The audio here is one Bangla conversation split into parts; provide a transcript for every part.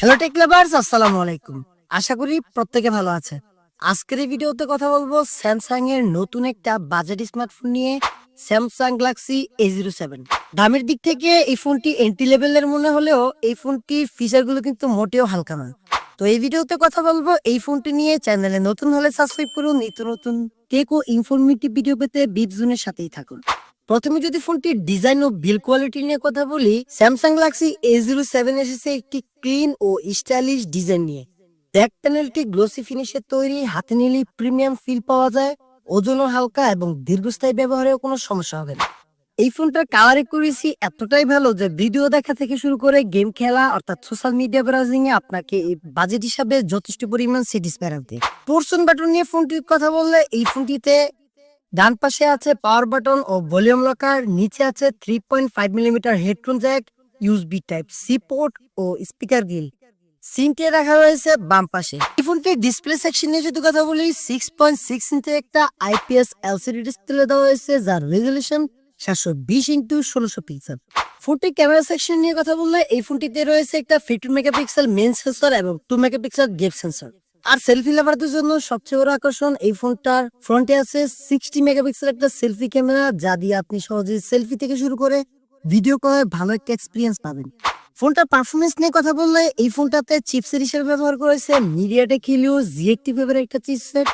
হ্যালো টেক লাভার্স, আসসালামু আলাইকুম। আশা করি প্রত্যেকে ভালো আছে। আজকের এই ভিডিওতে কথা বলবো স্যামসাং এর নতুন একটা বাজেট স্মার্টফোন নিয়ে, স্যামসাং গ্যালাক্সি A07। দামের দিক থেকে এই ফোনটি এন্ট্রি লেভেলের মনে হলেও এই ফোনটির ফিচারগুলো কিন্তু মোটেও হালকা নয়। তো এই ভিডিওতে কথা বলবো এই ফোনটি নিয়ে। চ্যানেলে নতুন হলে সাবস্ক্রাইব করুন, নিত্য নতুন টেক ও ইনফরমেটিভ ভিডিও পেতে বিপ জোনের সাথেই থাকুন। প্রথমে যদি ফোনটির ডিজাইন ও বিল্ড কোয়ালিটি নিয়ে কথা বলি, স্যামসাং গ্যালাক্সি A07 এসেছে একটি ক্লিন ও স্টাইলিশ ডিজাইন নিয়ে। ব্যাক প্যানেলটি গ্লোসি ফিনিশের তৈরি, হাতে নিলেই প্রিমিয়াম ফিল পাওয়া যায়। ওজনও হালকা এবং দীর্ঘস্থায়ী ব্যবহারেও কোনো সমস্যা হবে না। এই ফোনটার কালার অ্যাকুরেসি এতটাই ভালো যে ভিডিও দেখা থেকে শুরু করে গেম খেলা অর্থাৎ সোশ্যাল মিডিয়া ব্রাউজিং এ আপনাকে এই বাজেট হিসাবে যথেষ্ট পরিমাণ স্যাটিসফাই রাখবে। পোর্শন বাটন নিয়ে ফোনটির কথা বললে, এই ফোনটিতে ডান পাশে আছে পাওয়ার বাটন ও ভলিউম লকার, নিচে আছে 3.5 millimetre headphone jack, USB type C port ও স্পিকার গ্রিল। সিনটে রাখা রয়েছে বাম পাশে। এই ফোনটির ডিসপ্লে সেকশন নিয়ে যদি কথা বলি, 6.6 ইঞ্চি একটা আইপিএস এলসিডি ডিসপ্লে দেওয়া হয়েছে, যার রেজলিউশন 720x1600 পিক্সেল। ফোনটির ক্যামেরা সেকশন নিয়ে কথা বললে, এই ফোনটিতে রয়েছে একটা 15 মেগাপিক্সেল মেইন সেন্সর এবং 2 মেগাপিক্সেল ডেপথ সেন্সর। আর সেলফি লাভারদের জন্য সবচেয়ে বড় আকর্ষণ, এই ফোনটার ফ্রন্টে আছে 60 মেগাপিক্সেল একটা সেলফি ক্যামেরা, যা দিয়ে আপনি সহজে সেলফি থেকে শুরু করে ভিডিও কলে ভালো একটা এক্সপিরিয়েন্স পাবেন। ফোনটার পারফরমেন্স নিয়ে কথা বললে, এই ফোনটাতে চিপসেট হিসেবে ব্যবহার করেছে মিডিয়াটেক হিলিও জি85 এর একটা চিপসেট,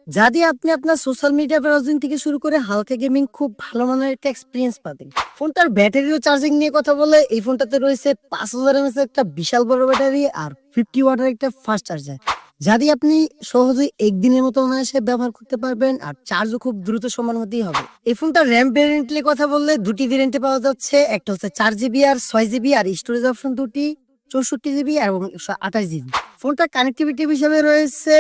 যা দিয়ে আপনি আপনার সোশ্যাল মিডিয়া ব্রাউজিং থেকে শুরু করে হালকা গেমিং খুব ভালো মানের একটা এক্সপিরিয়েন্স পাবেন। ফোনটার ব্যাটারি ও চার্জিং নিয়ে কথা বলে, এই ফোনটাতে রয়েছে 5000 mAh একটা বিশাল বড় ব্যাটারি আর 50 ওয়াটের একটা ফাস্ট চার্জার, যা দিয়ে আপনি সহজেই একদিনের মতো অনায়াসে ব্যবহার করতে পারবেন। আর চার্জও খুব দ্রুত সময়ের মধ্যেই হবে। এই ফোনটার র্যাম ভেরিয়েন্ট নিয়ে কথা বললে, দুটি ভেরিয়েন্টে পাওয়া যাচ্ছে। একটা হচ্ছে 4 জিবি আর 6 জিবি, আর স্টোরেজ অপশন দুটি 64 জিবি এবং 128 জিবি। ফোনটার কানেক্টিভিটি হিসেবে রয়েছে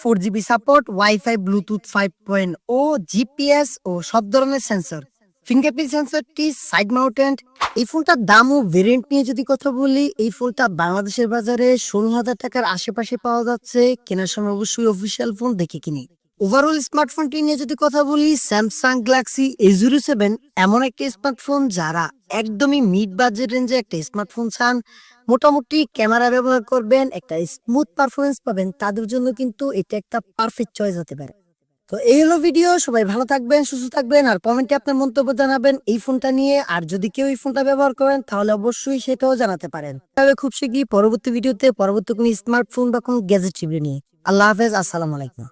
4 GB support, WiFi, Bluetooth 5.0, GPS ও সব ধরনের সেন্সর। ফিঙ্গারপ্রিন্ট সেন্সরটি সাইড মাউন্টেড। এই ফোনটার দাম ও ভেরিয়েন্ট নিয়ে যদি কথা বলি, এই ফোনটা বাংলাদেশের বাজারে 16,000 টাকার আশেপাশে পাওয়া যাচ্ছে। কেনার সময় অবশ্যই অফিসিয়াল ফোন দেখে কিনি। ওভারঅল স্মার্টফোনটি নিয়ে যদি কথা বলি, স্যামসাং গ্যালাক্সি A07 এমন একটা স্মার্টফোন যারা একদমই মিড বাজেট রেঞ্জে একটা স্মার্টফোন চান, মোটামুটি ক্যামেরা ব্যবহার করবেন, একটা স্মুথ পারফরমেন্স পাবেন, তাদের জন্য কিন্তু এটা একটা পারফেক্ট চয়েস হতে পারে। তো এই হলো ভিডিও। সবাই ভালো থাকবেন, সুস্থ থাকবেন, আর কমেন্টে আপনার মন্তব্য জানাবেন এই ফোনটা নিয়ে। আর যদি কেউ এই ফোনটা ব্যবহার করেন তাহলে অবশ্যই সেটাও জানাতে পারেন। তবে খুব শীঘ্রই পরবর্তী ভিডিওতে পরবর্তী কোনো স্মার্টফোন বা কোনো গ্যাজেট রিভিউ নিয়ে। আল্লাহ হাফেজ, আসসালামু আলাইকুম।